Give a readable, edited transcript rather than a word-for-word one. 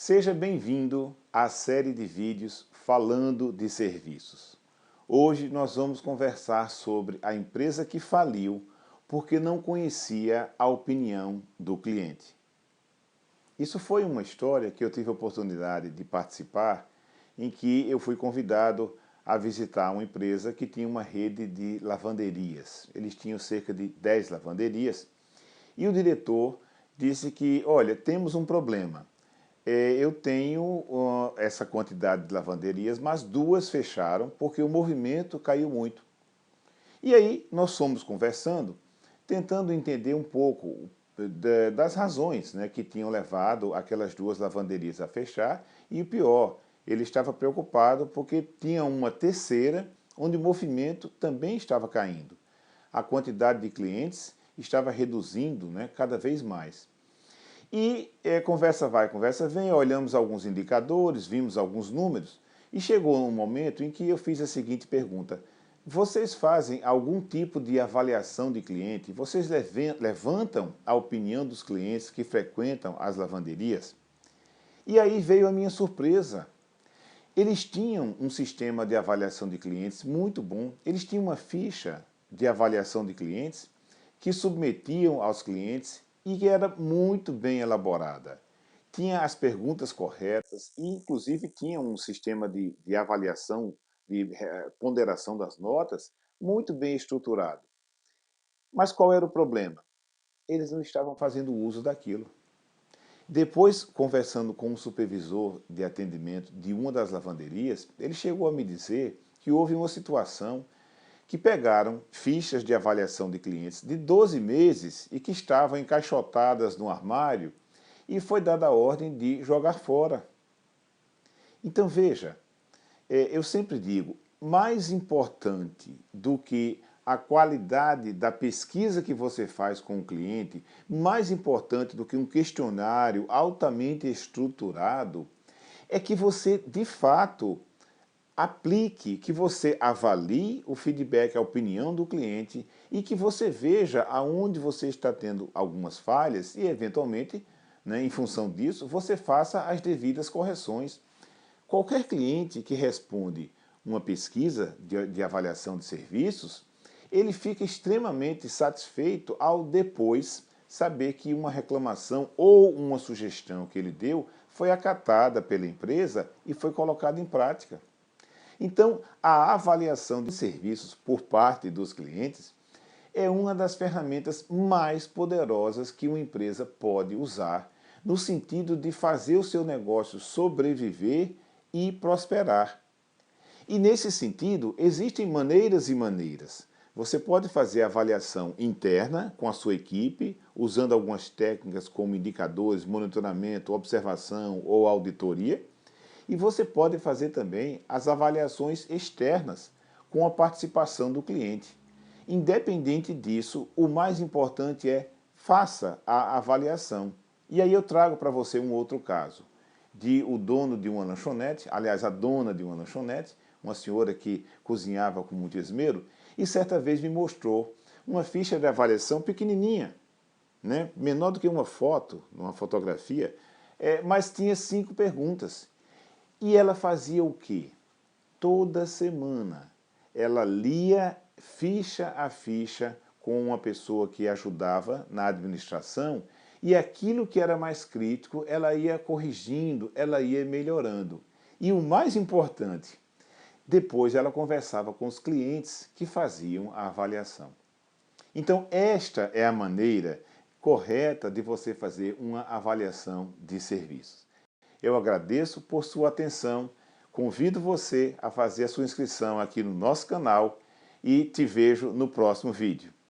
Seja bem-vindo à série de vídeos falando de serviços. Hoje nós vamos conversar sobre a empresa que faliu porque não conhecia a opinião do cliente. Isso foi uma história que eu tive a oportunidade de participar, em que eu fui convidado a visitar uma empresa que tinha uma rede de lavanderias. Eles tinham cerca de 10 lavanderias e o diretor disse que, olha, temos um problema. Eu tenho essa quantidade de lavanderias, mas duas fecharam porque o movimento caiu muito. E aí nós fomos conversando, tentando entender um pouco das razões, né, que tinham levado aquelas duas lavanderias a fechar. E o pior, ele estava preocupado porque tinha uma terceira onde o movimento também estava caindo. A quantidade de clientes estava reduzindo, né, cada vez mais. E conversa vai, conversa vem, olhamos alguns indicadores, vimos alguns números, e chegou um momento em que eu fiz a seguinte pergunta: vocês fazem algum tipo de avaliação de cliente? Vocês levantam a opinião dos clientes que frequentam as lavanderias? E aí veio a minha surpresa. Eles tinham um sistema de avaliação de clientes muito bom, eles tinham uma ficha de avaliação de clientes que submetiam aos clientes e que era muito bem elaborada. Tinha as perguntas corretas e, inclusive, tinha um sistema de avaliação, de ponderação das notas muito bem estruturado. Mas qual era o problema? Eles não estavam fazendo uso daquilo. Depois, conversando com um supervisor de atendimento de uma das lavanderias, ele chegou a me dizer que houve uma situação que pegaram fichas de avaliação de clientes de 12 meses e que estavam encaixotadas no armário e foi dada a ordem de jogar fora. Então veja, eu sempre digo, mais importante do que a qualidade da pesquisa que você faz com o cliente, mais importante do que um questionário altamente estruturado, é que você, de fato, aplique, que você avalie o feedback, a opinião do cliente e que você veja aonde você está tendo algumas falhas e, eventualmente, né, em função disso, você faça as devidas correções. Qualquer cliente que responde uma pesquisa de avaliação de serviços, ele fica extremamente satisfeito ao depois saber que uma reclamação ou uma sugestão que ele deu foi acatada pela empresa e foi colocada em prática. Então, a avaliação de serviços por parte dos clientes é uma das ferramentas mais poderosas que uma empresa pode usar no sentido de fazer o seu negócio sobreviver e prosperar. E nesse sentido, existem maneiras e maneiras. Você pode fazer avaliação interna com a sua equipe, usando algumas técnicas como indicadores, monitoramento, observação ou auditoria. E você pode fazer também as avaliações externas com a participação do cliente. Independente disso, o mais importante é faça a avaliação. E aí eu trago para você um outro caso de o dono de uma lanchonete, aliás, a dona de uma lanchonete, uma senhora que cozinhava com muito esmero, e certa vez me mostrou uma ficha de avaliação pequenininha, né? Menor do que uma foto, uma fotografia, mas tinha 5 perguntas. E ela fazia o quê? Toda semana ela lia ficha a ficha com uma pessoa que ajudava na administração e aquilo que era mais crítico ela ia corrigindo, ela ia melhorando. E o mais importante, depois ela conversava com os clientes que faziam a avaliação. Então esta é a maneira correta de você fazer uma avaliação de serviços. Eu agradeço por sua atenção, convido você a fazer a sua inscrição aqui no nosso canal e te vejo no próximo vídeo.